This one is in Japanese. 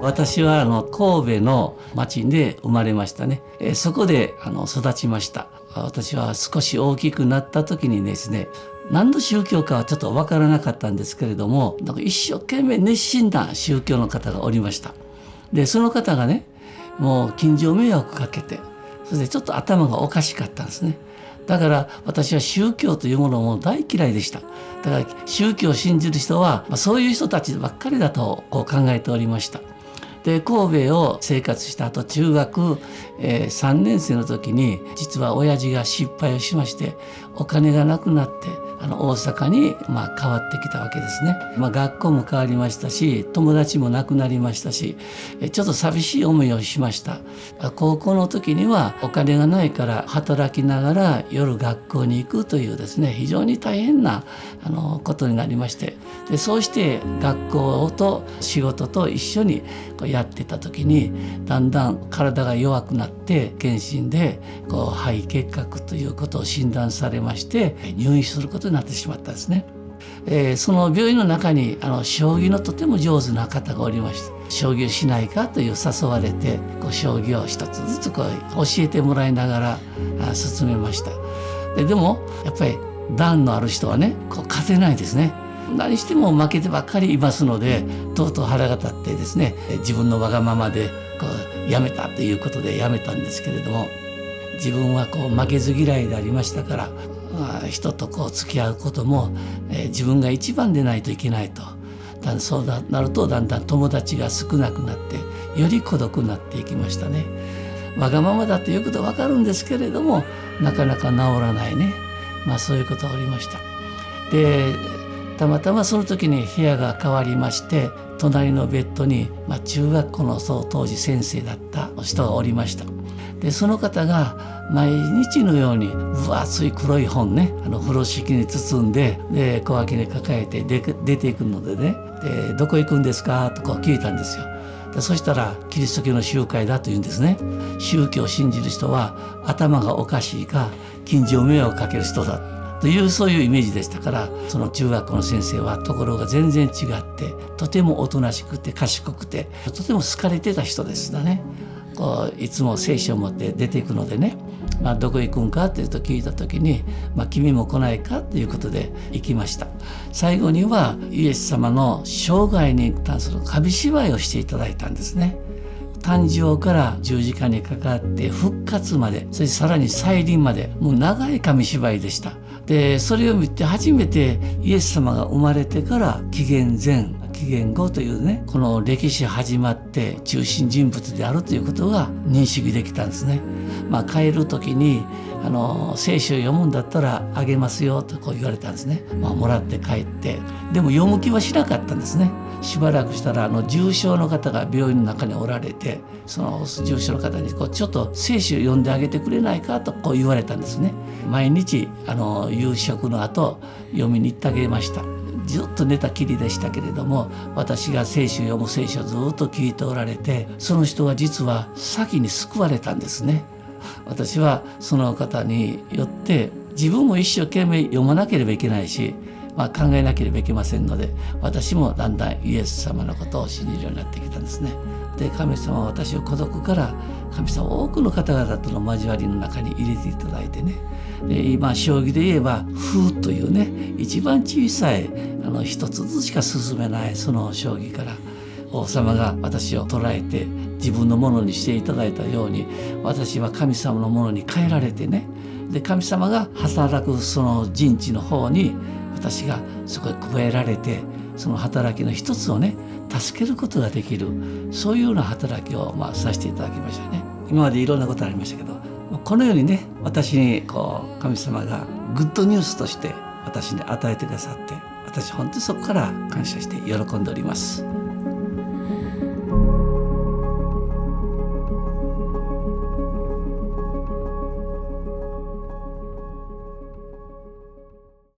私は神戸の町で生まれましたね。そこで育ちました。私は少し大きくなった時にですね、何の宗教かはちょっと分からなかったんですけれども、なんか一生懸命熱心な宗教の方がおりました。でその方がね、もう近所迷惑かけて、そしてちょっと頭がおかしかったんですね。だから私は宗教というものも大嫌いでした。だから宗教を信じる人は、そういう人たちばっかりだと考えておりました。で神戸を生活した後、中学、3年生の時に実は親父が失敗をしまして、お金がなくなって大阪に変わってきたわけですね。学校も変わりましたし、友達も亡くなりましたし、ちょっと寂しい思いをしました。高校の時にはお金がないから働きながら夜学校に行くというですね、非常に大変なことになりまして、でそうして学校と仕事と一緒にやってた時に、だんだん体が弱くなって検診で肺結核ということを診断されまして、入院することになってしまったんですね。その病院の中に将棋のとても上手な方がおりまして、将棋をしないかという誘われて、将棋を一つずつ教えてもらいながら進めました。でもやっぱり段のある人はね、勝てないですね。何しても負けてばっかりいますので、とうとう腹が立ってですね、自分のわがままでやめたということでやめたんですけれども、自分は負けず嫌いでありましたから、人と付き合うことも、自分が一番でないといけないと。そうなるとだんだん友達が少なくなって、より孤独になっていきましたね。わがままだということは分かるんですけれども、なかなか治らないね、そういうことがありました。でたまたまその時に部屋が変わりまして、隣のベッドに、中学校の当時先生だった人がおりました。でその方が毎日のように分厚い黒い本ね、風呂敷に包んで、小脇に抱えて出ていくのでね、でどこ行くんですかと聞いたんですよ。でそしたらキリスト教の集会だと言うんですね。宗教を信じる人は頭がおかしいか近所迷惑をかける人だという、そういうイメージでしたから、その中学校の先生はところが全然違って、とてもおとなしくて賢くて、とても好かれてた人ですね。いつも聖書を持って出ていくのでね、どこ行くんかというと聞いた時に、君も来ないかということで行きました。最後にはイエス様の生涯に関する紙芝居をしていただいたんですね。誕生から十字架にかかって復活まで、そしてさらに再臨まで、もう長い紙芝居でした。でそれを見て初めてイエス様が生まれてから紀元前紀元後というね、この歴史始まって中心人物であるということが認識できたんですね。帰る時に聖書を読むんだったらあげますよと言われたんですね。もらって帰って、でも読む気はしなかったんですね。しばらくしたら重症の方が病院の中におられて、その重症の方にちょっと聖書を読んであげてくれないかと言われたんですね。毎日夕食の後読みに行ってあげました。ずっと寝たきりでしたけれども、私が聖書を読む聖書をずっと聞いておられて、その人は実は先に救われたんですね。私はその方によって自分も一生懸命読まなければいけないし、考えなければいけませんので、私もだんだんイエス様のことを信じるようになってきたんですね。で神様は私を孤独から、神様多くの方々との交わりの中に入れていただいてね、で今将棋で言えば歩というね、一番小さい一つずつしか進めないその将棋から、王様が私を捉えて自分のものにしていただいたように、私は神様のものに変えられてね、で神様が働くその陣地の方に私がそこへ加えられて、その働きの一つをね助けることができる、そういうような働きをさせていただきましたね。今までいろんなことありましたけど、このようにね、私に神様がグッドニュースとして私に与えてくださって、私本当にそこから感謝して喜んでおります。